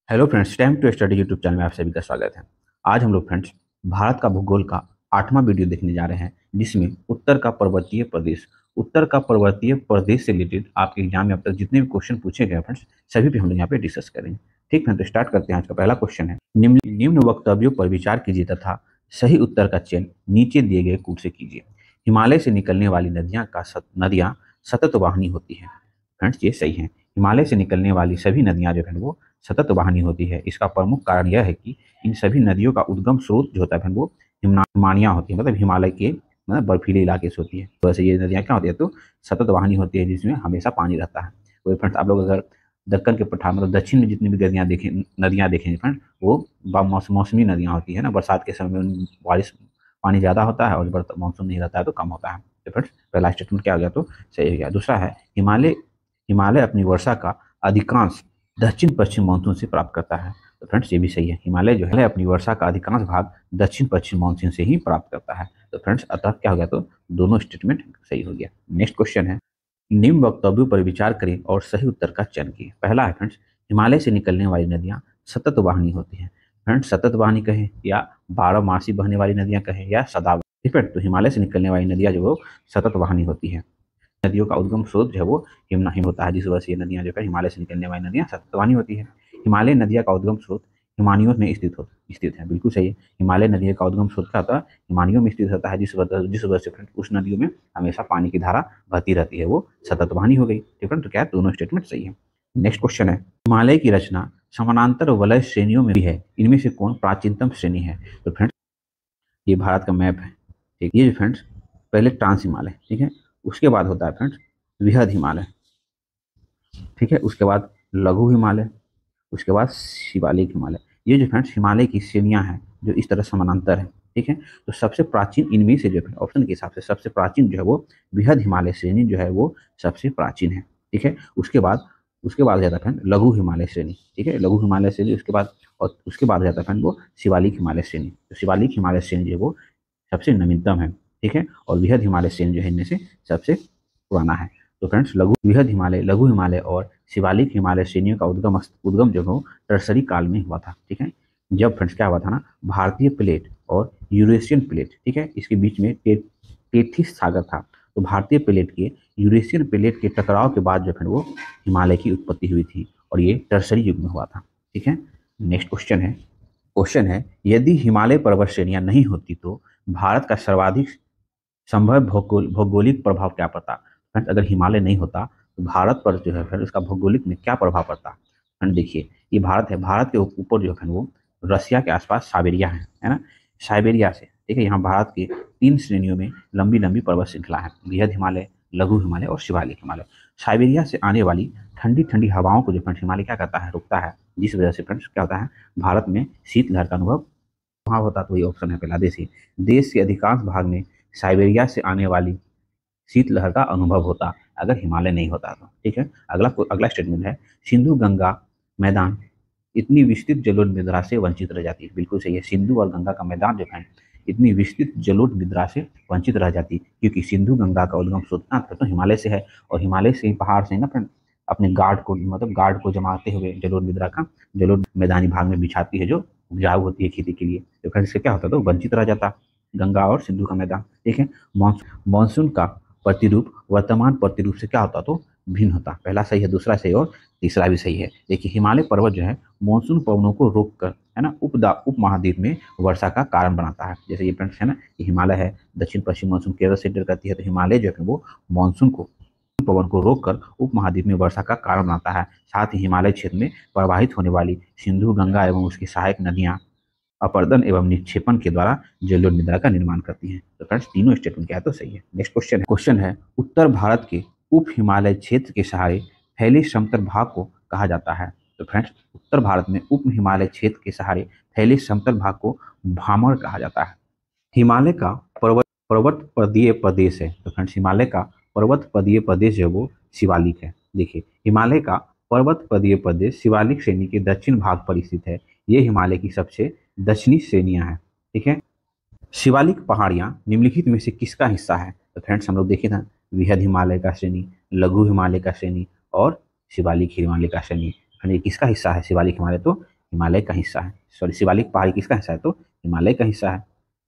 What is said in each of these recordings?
Hello friends, time to study YouTube channel में आप सभी का स्वागत है। आज हम लोग फ्रेंड्स भारत का भूगोल का 8वां वीडियो देखने जा रहे हैं, जिसमें उत्तर का पर्वतीय प्रदेश से रिलेटेड आपके एग्जाम में अब तक जितने भी क्वेश्चन पूछे गए फ्रेंड्स, सभी पे हम लोग यहाँ पे डिस्कस करेंगे। ठीक है, तो स्टार्ट करते हैं। आज का पहला क्वेश्चन है, निम्न निम्न वक्तव्यों पर विचार कीजिए तथा सही उत्तर का चयन नीचे दिए गए कूट से कीजिए। हिमालय से निकलने वाली नदियाँ सतत वाहिनी होती हैं। फ्रेंड्स, ये सही है। हिमालय से निकलने वाली सभी नदियाँ जो है वो सतत वाहिनी होती है। इसका प्रमुख कारण यह है कि इन सभी नदियों का उद्गम स्रोत जो होता है वो हिमानियाँ होती है, मतलब हिमालय के मतलब बर्फीले इलाके से होती है। तो ऐसे ये नदियाँ क्या होती है, तो सतत वाहिनी होती है, जिसमें हमेशा पानी रहता है। तो फ्रेंड्स, आप लोग अगर दक्कन के पठार मतलब दक्षिण में जितनी भी नदियाँ देखेंगे फ्रेंड, वो मौसमी नदियाँ होती है ना। बरसात के समय में बारिश पानी ज़्यादा होता है और मानसून नहीं रहता है तो कम होता है। तो फ्रेंड्स, पहला स्टेटमेंट क्या हो गया, तो सही हो गया। दूसरा है, हिमालय हिमालय अपनी वर्षा का अधिकांश दक्षिण पश्चिम मानसून से प्राप्त करता है। तो फ्रेंड्स, ये भी सही है। हिमालय जो है अपनी वर्षा का अधिकांश भाग दक्षिण पश्चिम मानसून से ही प्राप्त करता है। तो फ्रेंड्स, अतः क्या हो गया, तो दोनों स्टेटमेंट सही हो गया। नेक्स्ट क्वेश्चन है, निम्न वक्तव्यों पर विचार करें और सही उत्तर का चयन कीजिए। पहला है फ्रेंड्स, हिमालय से निकलने वाली नदियाँ सतत वाहिनी होती हैं। फ्रेंड्स, सतत वाहिनी कहें या 12 मासी बहने वाली नदियाँ कहें या सदाबहार, ठीक है। तो हिमालय से निकलने वाली नदियाँ जो वो सतत वाहिनी होती है। नदियों का उद्गम स्रोत जो है वो हिम होता है, जिस वजह से ये नदियाँ जो है हिमालय से निकलने वाली नदियाँ सततवानी होती है। हिमालय नदियाँ का उद्गम स्रोत हिमानियों में स्थित है। बिल्कुल सही है। हिमालय नदियों का उद्गम स्रोत क्या होता है, हिमानियों में स्थित होता है, जिस वजह से उस नदियों में हमेशा पानी की धारा बहती रहती है, वो सततवानी हो गई। ठीक है, तो क्या दोनों स्टेटमेंट सही है। नेक्स्ट क्वेश्चन है, हिमालय की रचना समानांतर वलय श्रेणियों में भी है, इनमें से कौन प्राचीनतम श्रेणी है। तो फ्रेंड्स, ये भारत का मैप है। ठीक, ये फ्रेंड्स पहले ट्रांस हिमालय, ठीक है, उसके बाद होता है फ्रेंड्स वृहद हिमालय, ठीक है, उसके बाद लघु हिमालय, उसके बाद शिवालिक हिमालय। ये जो फ्रेंड्स हिमालय की श्रेणियां हैं जो इस तरह समानांतर है, ठीक है। तो सबसे प्राचीन इनमें से जो ऑप्शन के हिसाब से सबसे प्राचीन जो है वो वृहद हिमालय श्रेणी जो है वो सबसे प्राचीन है, ठीक है। उसके बाद जाता है फ्रेंड लघु हिमालय श्रेणी, ठीक है, लघु हिमालय श्रेणी उसके बाद, और उसके बाद जाता है फ्रेंड वो शिवालिक हिमालय श्रेणी। तो शिवालिक हिमालय श्रेणी जो है वो सबसे नवीनतम है, ठीक है, और वृहद हिमालय श्रेणी जो है इनमें से सबसे पुराना है। तो फ्रेंड्स, वृहद हिमालय, लघु हिमालय और शिवालिक हिमालय श्रेणियों का उद्गम जो है टर्सरी काल में हुआ था, ठीक है। जब फ्रेंड्स क्या हुआ था ना, भारतीय प्लेट और यूरेशियन प्लेट, ठीक है, इसके बीच में टेथिस सागर था। तो भारतीय प्लेट के यूरेशियन प्लेट के टकराव के बाद जो है वो हिमालय की उत्पत्ति हुई थी, और ये टर्सरी युग में हुआ था, ठीक है। नेक्स्ट क्वेश्चन है, यदि हिमालय पर्वत श्रेणियां नहीं होती तो भारत का सर्वाधिक संभव भौगोलिक प्रभाव क्या पड़ता। फ्रेंड्स, अगर हिमालय नहीं होता तो भारत पर जो है फिर उसका भौगोलिक में क्या प्रभाव पड़ता। फ्रेंड देखिए, ये भारत है, भारत के ऊपर जो है वो रसिया के आसपास साइबेरिया है ना। साइबेरिया से, ठीक है, यहाँ भारत की 3 श्रेणियों में लंबी लंबी पर्वत श्रृंखला है, बृहद हिमालय, लघु हिमालय और शिवालिक हिमालय। साइबेरिया से आने वाली ठंडी ठंडी हवाओं को जो फ्रेंड्स हिमालय क्या करता है, रोकता है, जिस वजह से फ्रेंड्स क्या होता है, भारत में शीतलहर का अनुभव वहाँ होता। तो वही ऑप्शन है पहला, देश के अधिकांश भाग में साइबेरिया से आने वाली शीतलहर का अनुभव होता अगर हिमालय नहीं होता तो, ठीक है। अगला स्टेटमेंट है, सिंधु गंगा मैदान इतनी विस्तृत जलोढ़ मृदा से वंचित रह जाती है। बिल्कुल सही है। सिंधु और गंगा का मैदान जो है इतनी विस्तृत जलोढ़ मृदा से वंचित रह जाती, क्योंकि सिंधु गंगा का उद्गम स्रोत तो हिमालय से है, और हिमालय से पहाड़ से ना फ्रेंड अपने गार्ड को जमाते हुए जलोढ़ मृदा का जलोढ़ मैदानी भाग में बिछाती है, जो उपजाऊ होती है खेती के लिए। तो फ्रेंड इससे क्या होता, तो वंचित रह जाता गंगा और सिंधु का मैदान, ठीक है। मानसून का प्रतिरूप वर्तमान प्रतिरूप से क्या होता, तो भिन्न होता। पहला सही है, दूसरा सही और तीसरा भी सही है। देखिए, हिमालय पर्वत जो है मानसून पवनों को रोक कर है ना उप महाद्वीप में वर्षा का कारण बनाता है। जैसे ये फ्रेंड्स है ना, ये हिमालय है, दक्षिण पश्चिम मानसून केरल से एंटर करती है, तो हिमालय जो है वो मानसून को पवन को रोककर उप महाद्वीप में वर्षा का कारण बनाता है। साथ ही हिमालय क्षेत्र में प्रवाहित होने वाली सिंधु गंगा एवं उसकी सहायक नदियां अपर्दन एवं निक्षेपण के द्वारा जलोढ़ मृदा का निर्माण करती हैं। तो फ्रेंड्स, तीनों स्टेटमेंट क्या है, तो सही है। नेक्स्ट क्वेश्चन है, उत्तर भारत के उप हिमालय क्षेत्र के सहारे फैले समतल भाग को कहा जाता है। तो फ्रेंड्स, उत्तर भारत में उप हिमालय क्षेत्र के सहारे फैले समतल भाग को भामर कहा जाता है। हिमालय का पर्वत पदीय प्रदेश है। तो फ्रेंड्स, हिमालय का पर्वत पदीय प्रदेश जो है वो शिवालिक है। देखिए, हिमालय का पर्वत पदीय प्रदेश शिवालिक श्रेणी के दक्षिण भाग पर स्थित है। ये हिमालय की सबसे दक्षिणी श्रेणियां हैं, ठीक है। शिवालिक पहाड़ियां निम्नलिखित में से किसका हिस्सा है। तो फ्रेंड्स, हम लोग देखे था वृहद हिमालय का श्रेणी, लघु हिमालय का श्रेणी और शिवालिक हिमालय का श्रेणी। ये किसका हिस्सा है शिवालिक हिमालय, तो हिमालय का हिस्सा है। सॉरी, शिवालिक पहाड़ी किसका हिस्सा है? तो हिमालय का हिस्सा है।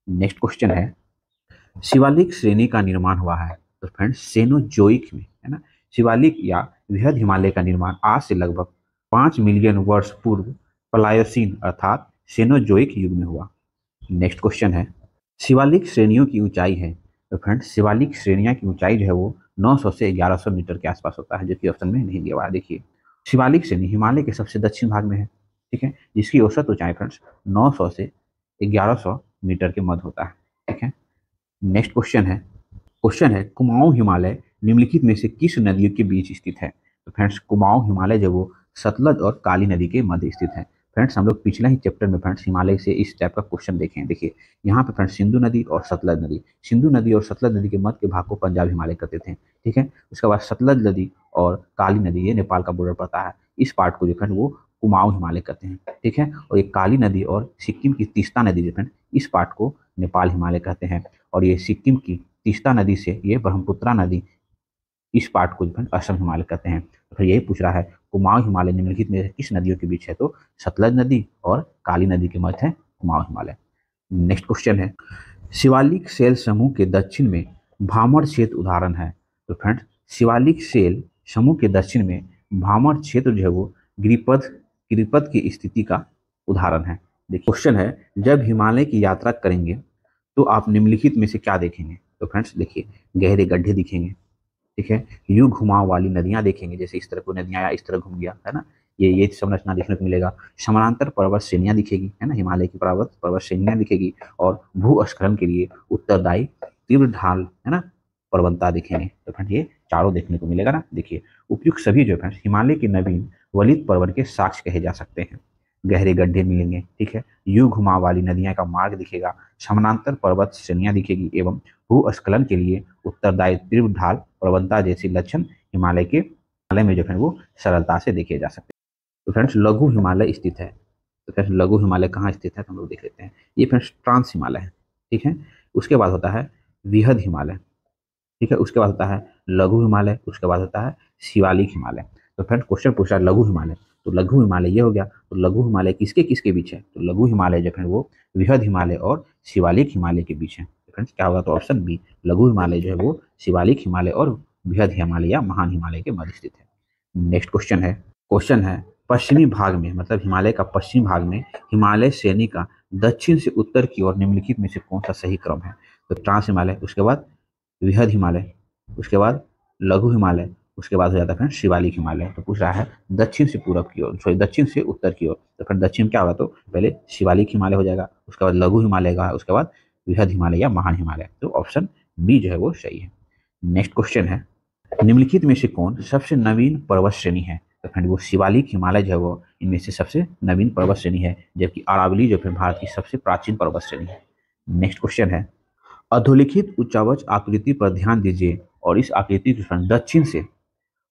नेक्स्ट क्वेश्चन है, शिवालिक श्रेणी का निर्माण हुआ है। तो फ्रेंड्स सेनोजोइक में, है ना। शिवालिक या वृहद हिमालय का निर्माण आज से लगभग 5 मिलियन वर्ष पूर्व प्लायोसीन अर्थात सेनोजोइक युग में हुआ। नेक्स्ट क्वेश्चन है, शिवालिक श्रेणियों की ऊंचाई है। तो फ्रेंड्स शिवालिक श्रेणियां की ऊंचाई जो है वो 900 से 1100 मीटर के आसपास होता है, जो कि ऑप्शन में नहीं दिया हुआ है। देखिए, शिवालिक श्रेणी हिमालय के सबसे दक्षिण भाग में है, ठीक है, जिसकी औसत ऊंचाई फ्रेंड्स 900 से 1100 मीटर के मध्य होता है, ठीक है। नेक्स्ट क्वेश्चन है कुमाऊं हिमालय निम्नलिखित में से किस नदियों के बीच स्थित है? तो फ्रेंड्स कुमाऊं हिमालय जो वो सतलज और काली नदी के मध्य स्थित है। फ्रेंड्स हम लोग पिछले ही चैप्टर में फ्रेंड्स हिमालय से इस टाइप का क्वेश्चन देखे हैं। देखिए यहाँ पे फ्रेंड्स सिंधु नदी और सतलज नदी, सिंधु नदी और सतलज नदी के मध्य के भाग को पंजाब हिमालय कहते थे, ठीक है। उसके बाद सतलज नदी और काली नदी ये नेपाल का बॉर्डर पड़ता है, इस पार्ट को जो फ्रेंड वो कुमाऊं हिमालय कहते हैं, ठीक है। और ये काली नदी और सिक्किम की तीस्ता नदी जो फ्रेंड इस पार्ट को नेपाल हिमालय कहते हैं। और ये सिक्किम की तीस्ता नदी से ये ब्रह्मपुत्रा नदी इस पार्ट को जो असम हिमालय कहते हैं। तो फिर यही पूछ रहा है कुमाऊं हिमालय निम्नलिखित में किस नदियों के बीच है? तो सतलज नदी और काली नदी के मध्य है कुमाऊं हिमालय। नेक्स्ट क्वेश्चन है, शिवालिक सेल समूह के दक्षिण में भामर क्षेत्र उदाहरण है। तो फ्रेंड्स शिवालिक सेल समूह के दक्षिण में भामर क्षेत्र जो है वो गिरिपथ की स्थिति का उदाहरण है। देखिए क्वेश्चन है, जब हिमालय की यात्रा करेंगे तो आप निम्नलिखित में से क्या देखेंगे? तो फ्रेंड्स देखिए, गहरे गड्ढे दिखेंगे, ठीक है, यू घुमाव वाली नदियां देखेंगे, जैसे इस तरह को नदियां या इस तरह घूम गया, है ना, ये संरचना देखने को मिलेगा। समानांतर पर्वत श्रेणियां दिखेगी, है ना, हिमालय की पर्वत श्रेणियां दिखेगी। और भूस्खलन के लिए उत्तरदायी तीव्र ढाल, है ना, पर्वतता दिखेंगे। तो फ्रेंड ये चारों देखने को मिलेगा ना। देखिए उपयुक्त सभी जो फ्रेंड्स हिमालय के नवीन वलित पर्वत के साक्ष्य कहे जा सकते हैं। गहरे गड्ढे मिलेंगे, ठीक है, यू घुमाव वाली नदियां का मार्ग दिखेगा, समानांतर पर्वत श्रेणियां दिखेगी एवं भूस्खलन के लिए उत्तरदायी तीव्र ढाल प्रवणता जैसी लक्षण हिमालय में जो है वो सरलता से देखे जा सकते हैं। तो फ्रेंड्स लघु हिमालय स्थित है। तो फ्रेंड्स लघु हिमालय कहाँ स्थित है तो हम लोग देख लेते हैं। ये फ्रेंड्स ट्रांस हिमालय है, ठीक है। उसके बाद होता है वृहद हिमालय, ठीक है। उसके बाद होता है लघु हिमालय, उसके बाद होता है शिवालिक हिमालय। तो फ्रेंड्स क्वेश्चन पूछा लघु हिमालय, तो लघु हिमालय ये हो गया। तो लघु हिमालय किसके किसके बीच है? तो लघु हिमालय जो है वो वृहद हिमालय और शिवालिक हिमालय के बीच है। तो फ्रेंड्स क्या होगा? तो ऑप्शन बी, लघु हिमालय जो है वो शिवालिक हिमालय और बृहद हिमालय या महान हिमालय के मध्य स्थित है। नेक्स्ट क्वेश्चन है पश्चिमी भाग में, मतलब हिमालय का पश्चिमी भाग में हिमालय श्रेणी का दक्षिण से उत्तर की ओर निम्नलिखित में से कौन सा सही क्रम है? तो ट्रांस हिमालय, उसके बाद वृहद हिमालय, उसके बाद लघु हिमालय, उसके बाद हो जाता है फ्रेंड शिवालिक हिमालय। तो पूछ रहा है दक्षिण से पूरब की ओर, सॉरी दक्षिण से उत्तर की ओर। तो फिर दक्षिण क्या होगा? तो पहले शिवालिक हिमालय हो जाएगा, उसके बाद लघु हिमालय का, उसके बाद वृहद हिमालय या महान हिमालय। तो ऑप्शन बी जो है वो सही है। नेक्स्ट क्वेश्चन है, निम्नलिखित में से कौन सबसे नवीन पर्वत श्रेणी है? तो फ्रेंड वो शिवालिक हिमालय जो है वो इनमें से सबसे नवीन पर्वत श्रेणी है, जबकि अरावली जो फिर भारत की सबसे प्राचीन पर्वत श्रेणी है। नेक्स्ट क्वेश्चन है, अधोलिखित उच्चावच आकृति पर ध्यान दीजिए और इस आकृति के दक्षिण से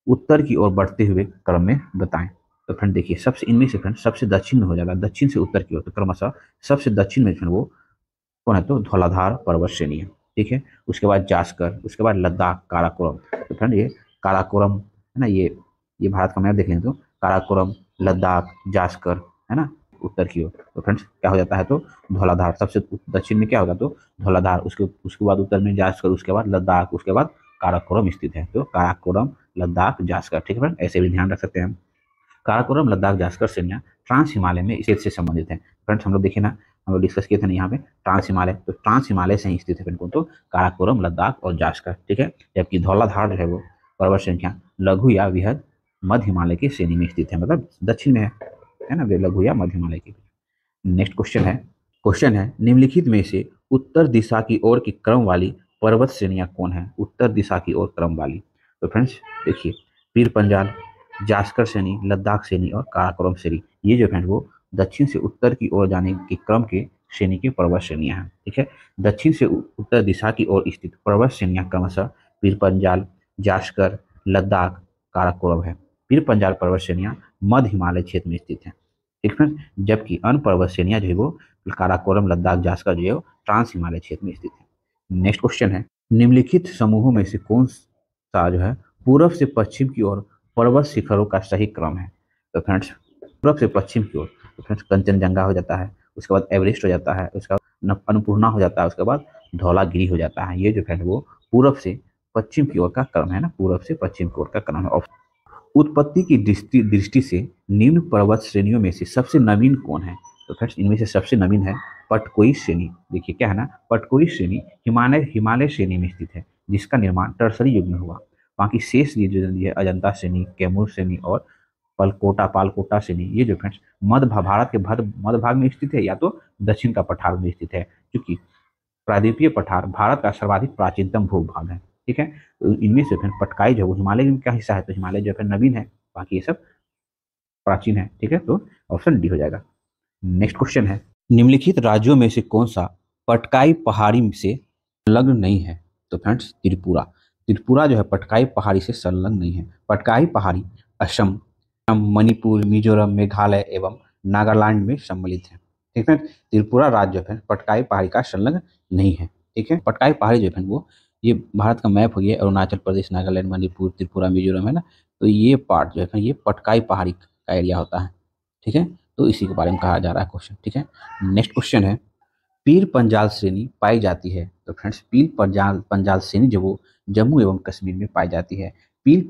उत्तर की ओर बढ़ते हुए क्रम में बताएं। तो फ्रेंड देखिए, सबसे इनमें से फ्रेंड सबसे दक्षिण में हो जाएगा, दक्षिण से उत्तर की ओर। तो क्रमशः सबसे दक्षिण में फ्रेंड वो कौन है? तो धौलाधार पर्वत श्रेणी है, ठीक है। उसके बाद जास्कर, उसके बाद लद्दाख, काराकोरम। तो फ्रेंड ये काराकोरम है ना, ये भारत का मैप देख लें तो काराकोरम, लद्दाख, जास्कर, है ना, उत्तर की ओर। तो फ्रेंड्स क्या हो जाता है? तो धौलाधार सबसे दक्षिण में क्या होगा? तो धौलाधार, उसके बाद उत्तर में जास्कर, उसके बाद लद्दाख, उसके बाद काराकोरम स्थित है। तो काराकोरम, लद्दाख, जास्कर, ठीक है फ्रेंड, ऐसे भी ध्यान रख सकते हैं। काराकोरम, लद्दाख, जास्कर श्रेणियां ट्रांस हिमालय में स्थित से संबंधित है। फ्रेंड्स हम लोग देखे ना, हम लोग डिस्कस किए थे ना यहाँ पे ट्रांस हिमालय, तो ट्रांस हिमालय से ही स्थित है फ्रेंड तो काराकोरम, लद्दाख और जास्कर, ठीक है। जबकि धौलाधार जो है वो पर्वत श्रेणियां लघु या वृहद मध्य हिमालय की श्रेणी में स्थित है, मतलब दक्षिण में है ना, वे लघु या मध्य हिमालय की। नेक्स्ट क्वेश्चन है निम्नलिखित में से उत्तर दिशा की ओर की क्रम वाली पर्वत श्रेणियां कौन है? उत्तर दिशा की ओर क्रम वाली। तो फ्रेंड्स देखिए, पीर पंजाल, जास्कर श्रेणी, लद्दाख श्रेणी और काराकोरम श्रेणी, ये जो फ्रेंड वो दक्षिण से उत्तर की ओर जाने के क्रम के श्रेणी के पर्वत श्रेणियां हैं, ठीक है। दक्षिण से उत्तर दिशा की ओर स्थित पर्वत श्रेणियां क्रमशः पीर पंजाल, जास्कर, लद्दाख, काराकोरम है। पीर पंजाल पर्वत श्रेणियां मध्य हिमालय क्षेत्र में स्थित है, ठीक है। जबकि अन्य पर्वत श्रेणियां जो है वो काराकोरम, लद्दाख, जास्कर जो है ट्रांस हिमालय क्षेत्र में स्थित है। नेक्स्ट क्वेश्चन है, निम्नलिखित समूहों में से कौन सा जो है पूर्व से पश्चिम की ओर पर्वत शिखरों का सही क्रम है? तो फ्रेंड्स पूर्व से पश्चिम की ओर, तो फ्रेंड्स कंचनजंगा हो जाता है, उसके बाद एवरेस्ट हो जाता है, उसके बाद अन्नपूर्णा हो जाता है, उसके बाद धौलागिरी हो जाता है। ये जो फ्रेंड वो पूरब से पश्चिम की ओर का क्रम है ना, पूरब से पश्चिम की ओर का क्रम है। उत्पत्ति की दृष्टि दृष्टि से निम्न पर्वत श्रेणियों में से सबसे नवीन कौन है? तो फ्रेंड्स इनमें से सबसे नवीन है पटकोई श्रेणी। देखिए क्या है ना, पटकोई श्रेणी हिमालय हिमालय श्रेणी में स्थित है, जिसका निर्माण टर्सरी युग में हुआ। बाकी शेष ये जो है अजंता श्रेणी, कैमूर श्रेणी और पालकोटा श्रेणी, ये जो फ्रेंड्स भारत के मध्य भाग में स्थित है या तो दक्षिण का पठार में स्थित है, क्योंकि प्रायद्वीपीय पठार भारत का सर्वाधिक प्राचीनतम भूभाग है। ठीक है, तो इनमें से फिर पटकाई जो हिमालय का हिस्सा है, तो हिमालय जो है नवीन है, बाकी ये सब प्राचीन है। ठीक है, तो ऑप्शन डी हो जाएगा। नेक्स्ट क्वेश्चन है, निम्नलिखित राज्यों में से कौन सा पटकाई पहाड़ी से संलग्न नहीं है? तो फ्रेंड्स त्रिपुरा। त्रिपुरा जो है पटकाई पहाड़ी से संलग्न नहीं है। पटकाई पहाड़ी असम, मणिपुर, मिजोरम, मेघालय एवं नागालैंड में सम्मिलित है। ठीक है, त्रिपुरा राज्य जो है पटकाई पहाड़ी का संलग्न नहीं है। ठीक है, पटकाई पहाड़ी जो है वो ये भारत का मैप हो गया, अरुणाचल प्रदेश, नागालैंड, मणिपुर, त्रिपुरा, मिजोरम है ना, तो ये पार्ट जो है ये पटकाई पहाड़ी का एरिया होता है। ठीक है, तो इसी के बारे में कहा जा रहा है क्वेश्चन। ठीक है, नेक्स्ट क्वेश्चन है, पीर पंजाल श्रेणी पाई जाती है? तो फ्रेंड्स पंजाल श्रेणी जो वो जम्मू एवं कश्मीर में पाई जाती है। पीर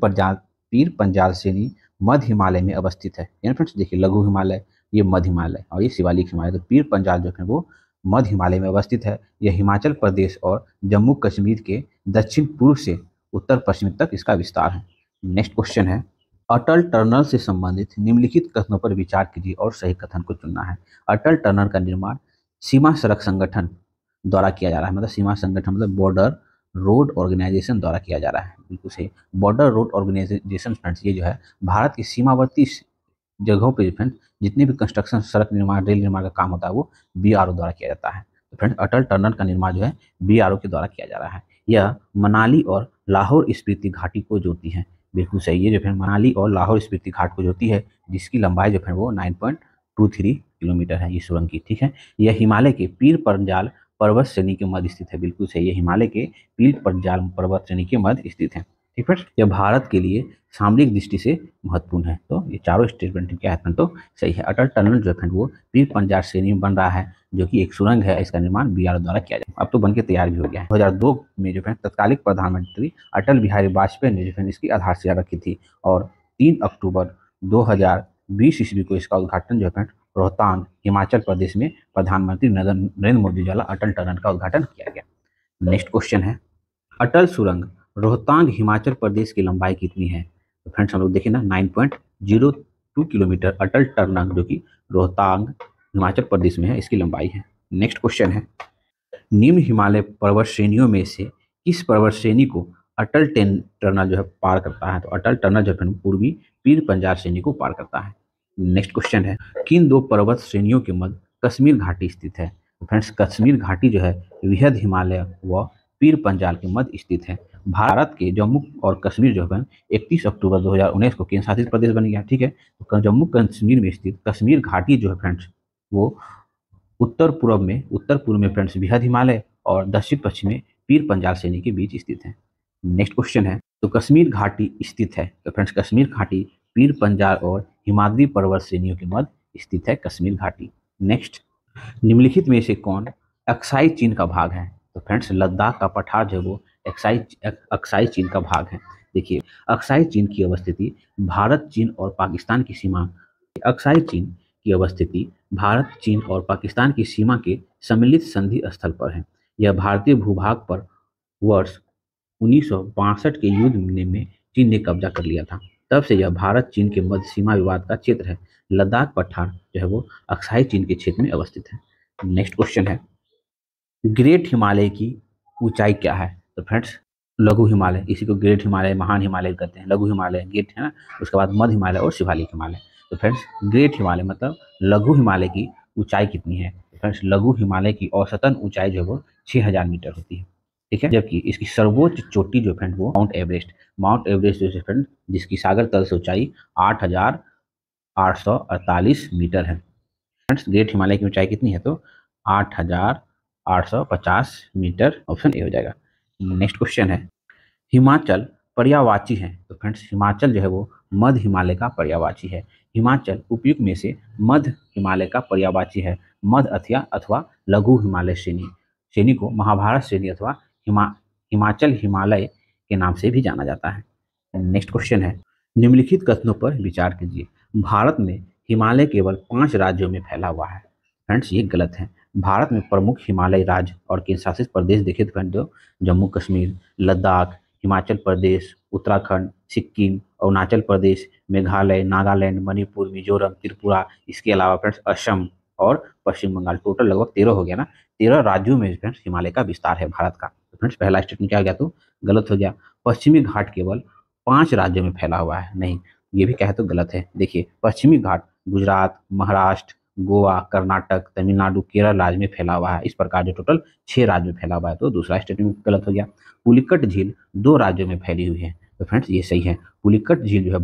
पंजाल श्रेणी मध्य हिमालय में अवस्थित है। यानी फ्रेंड्स देखिए, लघु हिमालय, ये मध्य हिमालय और ये शिवालिक हिमालय। तो पीर पंजाल जो है वो मध्य हिमालय में अवस्थित है। यह हिमाचल प्रदेश और जम्मू कश्मीर के दक्षिण पूर्व से उत्तर पश्चिम तक इसका विस्तार है। नेक्स्ट क्वेश्चन है, अटल टनल से संबंधित निम्नलिखित कथनों पर विचार कीजिए और सही कथन को चुनना है। अटल टनल का निर्माण सीमा सड़क संगठन द्वारा किया जा रहा है, मतलब सीमा संगठन मतलब बॉर्डर रोड ऑर्गेनाइजेशन द्वारा किया जा रहा है। बिल्कुल सही, बॉर्डर रोड ऑर्गेनाइजेशन फ्रेंड्स ये जो है भारत की सीमावर्ती जगहों पे फ्रेंड्स जितने भी कंस्ट्रक्शन, सड़क निर्माण, रेल निर्माण का काम होता है वो बीआरओ द्वारा किया जाता है। तो फ्रेंड्स अटल टनल का निर्माण जो है बीआरओ के द्वारा किया जा रहा है। यह मनाली और लाहौर स्पीति घाटी को जोड़ती है। बिल्कुल सही, ये जो है मनाली और लाहौर स्पीति घाट को जोड़ती है, जिसकी लंबाई जो है वो 9.23 किलोमीटर है ये सुरंग की। ठीक है, यह हिमालय के पीर पंजाल पर्वत श्रेणी के मध्य स्थित है। बिल्कुल सही, ये हिमालय के पीर पंजाल पर्वत श्रेणी के मध्य स्थित है। ठीक है, यह भारत के लिए सामरिक दृष्टि से महत्वपूर्ण है। तो ये चारों स्टेटमेंट क्या है तो सही है। अटल टनल जो है वो पीर पंजाल श्रेणी में बन रहा है, जो कि एक सुरंग है, इसका निर्माण बीआरओ द्वारा किया जाए। अब तो बनके तैयार भी हो गया है। 2002 में जो है तत्कालिक प्रधानमंत्री अटल बिहारी वाजपेयी ने जो है इसकी आधारशिला रखी थी और 3 अक्टूबर 2020 ईस्वी को इसका उद्घाटन जो है रोहतांग, हिमाचल प्रदेश में प्रधानमंत्री नरेंद्र मोदी द्वारा अटल टनल का उद्घाटन किया गया। नेक्स्ट क्वेश्चन है, अटल सुरंग रोहतांग हिमाचल प्रदेश की लंबाई कितनी है? तो फ्रेंड्स हम लोग देखें ना, 9.02 किलोमीटर अटल टनल जो कि रोहतांग हिमाचल प्रदेश में है, इसकी लंबाई है। नेक्स्ट क्वेश्चन है, निम्न हिमालय पर्वत श्रेणियों में से किस पर्वत श्रेणी को अटल टनल जो है पार करता है? तो अटल टनल जो है पूर्वी पीर पंजाल श्रेणी को पार करता है। नेक्स्ट क्वेश्चन है, किन दो पर्वत श्रेणियों के मध्य कश्मीर घाटी स्थित है? तो फ्रेंड्स कश्मीर घाटी जो है वृहद हिमालय व पीर पंजाल के मध्य स्थित है। भारत के जम्मू और कश्मीर जो है 31 अक्टूबर 2019 को केंद्र शासित प्रदेश बन गया। ठीक है, तो जम्मू कश्मीर में स्थित कश्मीर घाटी जो है फ्रेंड्स वो उत्तर पूर्व में फ्रेंड्स वृहद हिमालय और दक्षिण पश्चिम में पीर पंजाल श्रेणी के बीच स्थित है। नेक्स्ट क्वेश्चन है, तो कश्मीर घाटी स्थित है? तो फ्रेंड्स कश्मीर घाटी पीर पंजाल और हिमाद्री पर्वत श्रेणियों के मध्य स्थित है कश्मीर घाटी। नेक्स्ट, निम्नलिखित में से कौन अक्साई चीन का भाग है? तो फ्रेंड्स लद्दाख का पठार जो है वो अक्साई चीन का भाग है। देखिए, अक्साई चीन की अवस्थिति भारत, चीन और पाकिस्तान की सीमा, अक्साई चीन की अवस्थिति भारत, चीन और पाकिस्तान की सीमा के सम्मिलित संधि स्थल पर है। यह भारतीय भूभाग पर वर्ष 1962 के युद्ध में चीन ने कब्जा कर लिया था। तब से यह भारत चीन के मध्य सीमा विवाद का क्षेत्र है। लद्दाख पठार जो है वो अक्साई चीन के क्षेत्र में अवस्थित है। नेक्स्ट क्वेश्चन है, ग्रेट हिमालय की ऊंचाई क्या है? तो फ्रेंड्स लघु हिमालय, इसी को ग्रेट हिमालय, महान हिमालय कहते हैं। लघु हिमालय ग्रेट है ना, उसके बाद मध्य हिमालय और शिवालिक हिमालय। तो फ्रेंड्स ग्रेट हिमालय मतलब लघु हिमालय की ऊंचाई कितनी है? तो फ्रेंड्स लघु हिमालय की औसतन ऊंचाई जो है वो 6000 मीटर होती है। ठीक है, जबकि इसकी सर्वोच्च चोटी जो फ्रेंड वो माउंट एवरेस्ट जो फ्रेंड जिसकी सागर तल से ऊंचाई 8848 मीटर है। फ्रेंड्स ग्रेट हिमालय की ऊंचाई कितनी है? तो 8850 मीटर, ऑप्शन ए हो जाएगा। नेक्स्ट क्वेश्चन है, हिमाचल पर्यायवाची है? तो फ्रेंड्स हिमाचल जो है वो मध्य हिमालय का पर्यायवाची है। हिमाचल उपयुक्त में से मध्य हिमालय का पर्यायवाची है। मध्य अथवा लघु हिमालय श्रेणी को महाभारत श्रेणी अथवा हिमाचल हिमालय के नाम से भी जाना जाता है। नेक्स्ट क्वेश्चन है, निम्नलिखित कथनों पर विचार कीजिए। भारत में हिमालय केवल 5 राज्यों में फैला हुआ है। फ्रेंड्स ये गलत है। भारत में प्रमुख हिमालय राज्य और केंद्र शासित प्रदेश देखे तो फ्रेंड जम्मू कश्मीर, लद्दाख, हिमाचल प्रदेश, उत्तराखंड, सिक्किम, अरुणाचल प्रदेश, मेघालय, नागालैंड, मणिपुर, मिजोरम, त्रिपुरा, इसके अलावा फ्रेंड्स असम और पश्चिम बंगाल, टोटल लगभग 13 हो गया ना। 13 राज्यों में फ्रेंड्स हिमालय का विस्तार है भारत का। तो फ्रेंड्स पहला स्टेटमेंट क्या हो गया, तो गलत हो गया। पश्चिमी घाट केवल 5 राज्यों में फैला हुआ है, नहीं ये भी कहे तो गलत है। देखिए पश्चिमी घाट गुजरात, महाराष्ट्र, गोवा, कर्नाटक, तमिलनाडु, केरल राज्य में फैला हुआ है। इस प्रकार जो टोटल 6 राज्य में फैला हुआ है, तो दूसरा स्टेटमेंट गलत हो गया। पुलिकट झील 2 राज्यों में फैली हुई है, तो फ्रेंड्स ये सही है। पुलिकट झील जो है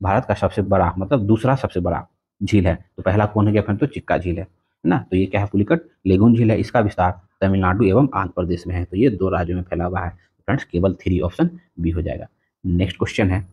भारत का सबसे बड़ा मतलब दूसरा सबसे बड़ा झील है। तो पहला कौन हो गया फ्रेंड, तो चिक्का झील है ना। तो ये क्या है, पुलिकट लेगून झील है। इसका विस्तार तमिलनाडु एवं आंध्र प्रदेश में है। तो ये 2 राज्यों में फैला हुआ है। फ्रेंड्स केवल 3 ऑप्शन बी हो जाएगा। नेक्स्ट क्वेश्चन है,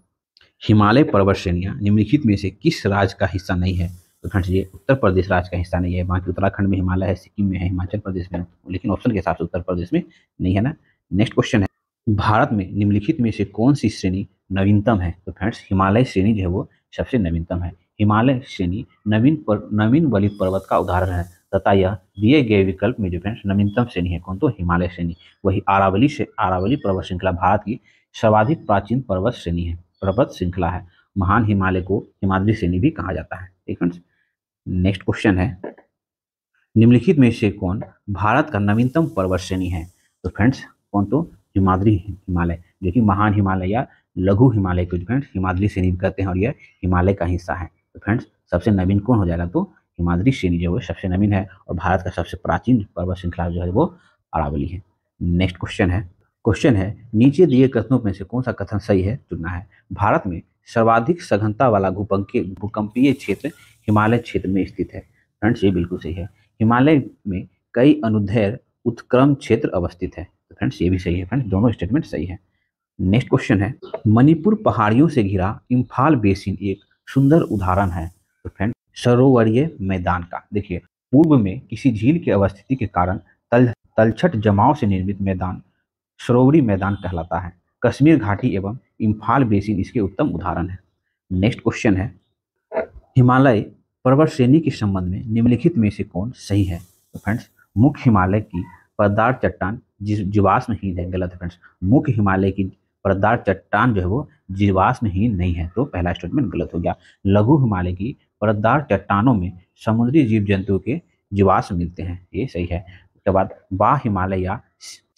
हिमालय पर्वत श्रेणियां निम्नलिखित में से किस राज्य का हिस्सा नहीं है। तो फ्रेंड्स ये उत्तर प्रदेश राज्य का हिस्सा नहीं है। बाकी उत्तराखंड में हिमालय है, सिक्किम में है, हिमाचल प्रदेश में है, लेकिन ऑप्शन के हिसाब से उत्तर प्रदेश में नहीं है ना। नेक्स्ट क्वेश्चन है, भारत में निम्नलिखित में से कौन सी श्रेणी नवीनतम है। तो फ्रेंड्स हिमालय श्रेणी जो है वो सबसे नवीनतम है। हिमालय श्रेणी नवीन वलित पर्वत का उदाहरण है तथा यह दिए गए विकल्प में जो फ्रेंड्स नवीनतम श्रेणी है कौन, तो हिमालय श्रेणी। वही अरावली पर्वत श्रृंखला भारत की सर्वाधिक प्राचीन पर्वत श्रृंखला है। महान हिमालय को हिमाद्री श्रेणी भी कहा जाता है। ठीक फ्रेंड्स। नेक्स्ट क्वेश्चन है, निम्नलिखित में से कौन भारत का नवीनतम पर्वत श्रेणी है। तो फ्रेंड्स कौन, तो हिमाद्री हिमालय, जो कि महान हिमालय या लघु हिमालय को फ्रेंड्स हिमाद्री श्रेणी कहते हैं और यह हिमालय का हिस्सा है। तो फ्रेंड्स सबसे नवीन कौन हो जाएगा, तो हिमाद्री श्रेणी जो है सबसे नवीन है और भारत का सबसे प्राचीन पर्वत श्रृंखला जो है वो अरावली है। नेक्स्ट क्वेश्चन है नीचे दिए कथनों में से कौन सा कथन सही है चुनना है। भारत में सर्वाधिक सघनता वाला भूकंपीय क्षेत्र हिमालय क्षेत्र में स्थित है। फ्रेंड्स ये बिल्कुल सही है। हिमालय में कई अनुदैर्ध्य उत्क्रम क्षेत्र अवस्थित है। तो फ्रेंड्स ये भी सही है। फ्रेंड्स दोनों स्टेटमेंट सही है। नेक्स्ट क्वेश्चन है, मणिपुर पहाड़ियों से घिरा इम्फाल बेसिन एक सुंदर उदाहरण है। तो फ्रेंड्स सरोवरीय मैदान का, देखिए पूर्व में किसी झील की अवस्थिति के कारण तलछट जमाव से निर्मित मैदान सरोवरी मैदान कहलाता है। कश्मीर घाटी एवं इम्फाल बेसिन इसके उत्तम उदाहरण है। नेक्स्ट क्वेश्चन है, हिमालय पर्वत श्रेणी के संबंध में निम्नलिखित में से कौन सही है। तो फ्रेंड्स मुख्य हिमालय की परतदार चट्टान जीवाश्महीन है। गलत है फ्रेंड्स, मुख्य हिमालय की परतदार चट्टान जो है वो जीवाश्महीन नहीं है। तो पहला स्टेटमेंट गलत हो गया। लघु हिमालय की परतदार चट्टानों में समुद्री जीव जंतुओं के जीवाश्म मिलते हैं, ये सही है। उसके बाद बाह्य हिमालय या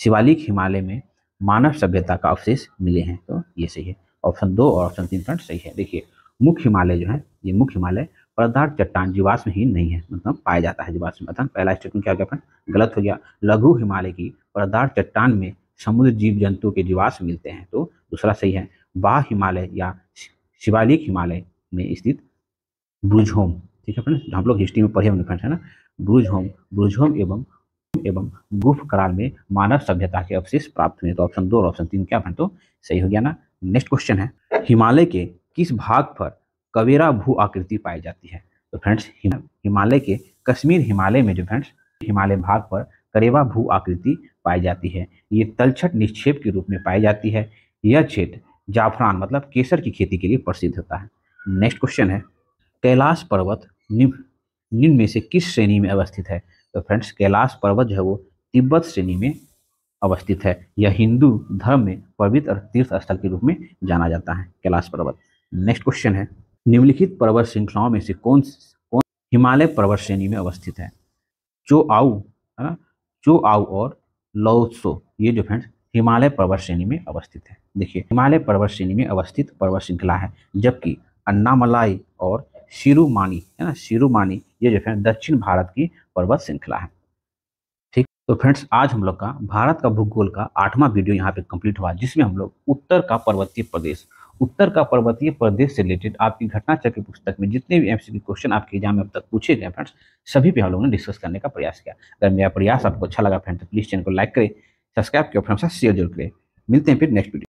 शिवालिक हिमालय में मानव सभ्यता का अवशेष मिले हैं, तो ये सही है। ऑप्शन 2 और ऑप्शन 3 फ्रेंड्स सही है। देखिए मुख्य हिमालय जो है ये मुख्य हिमालय परतदार चट्टान जीवाश्महीन नहीं है, मतलब पाया जाता है जीवाश्म। पहला स्टेटमेंट क्या हो गया फ्रेंड, गलत हो गया। लघु हिमालय की परतदार चट्टान में समुद्र जीव जंतुओं के जीवाश्म मिलते हैं, तो दूसरा सही है। बाह्य हिमालय या शिवालिक हिमालय में स्थित ब्रुजहोम, ठीक है फ्रेंड्स, हम लोग हिस्ट्री में पढ़े होंगे फ्रेंड्स, है ना। ब्रुजहोम एवं गुफ कराल में मानव सभ्यता के अवशेष प्राप्त हुए। तो ऑप्शन 2 और ऑप्शन 3 क्या फ्रेंड, तो सही हो गया ना। नेक्स्ट क्वेश्चन है, हिमालय के किस भाग पर कवेरा भू आकृति पाई जाती है। तो फ्रेंड्स हिमालय के कश्मीर हिमालय में जो फ्रेंड्स हिमालय भाग पर करेवा भू आकृति पाई जाती है। ये तलछट निक्षेप के रूप में पाई जाती है। यह क्षेत्र जाफरान मतलब केसर की खेती के लिए प्रसिद्ध होता है। नेक्स्ट क्वेश्चन है, कैलाश पर्वत निम्न में से किस श्रेणी में अवस्थित है। तो फ्रेंड्स कैलाश पर्वत जो है वो तिब्बत श्रेणी में अवस्थित है। यह हिंदू धर्म में पवित्र तीर्थ स्थल के रूप में जाना जाता है कैलाश पर्वत। नेक्स्ट क्वेश्चन है, निम्नलिखित पर्वत श्रृंखलाओं में से कौन हिमालय पर्वत श्रेणी में अवस्थित है। चोआऊ, है ना, चोआऊ और लौत्सो ये जो फ्रेंड्स हिमालय पर्वत श्रेणी में अवस्थित है। देखिए हिमालय पर्वत श्रेणी में अवस्थित पर्वत श्रृंखला है, जबकि अन्नामलाई और शिरोमानी, है ना, शिरोमानी ये जो फ्रेंड्स दक्षिण भारत की पर्वत श्रृंखला है। ठीक, तो फ्रेंड्स आज हम लोग का भारत का भूगोल का 8वां वीडियो यहाँ पे कंप्लीट हुआ, जिसमें हम लोग उत्तर का पर्वतीय प्रदेश से रिलेटेड आपकी घटनाचक्र पुस्तक में जितने भी एमसीक्यू क्वेश्चन आपके एग्जाम में अब तक पूछे गए फ्रेंड्स, सभी पे हम लोगों ने डिस्कस करने का प्रयास किया। अगर मेरा प्रयास आपको अच्छा लगा फ्रेंड्स तो प्लीज चैनल को लाइक करें, सब्सक्राइब करें, फ्रेंड्स शेयर जरूर करें। मिलते हैं फिर नेक्स्ट वीडियो।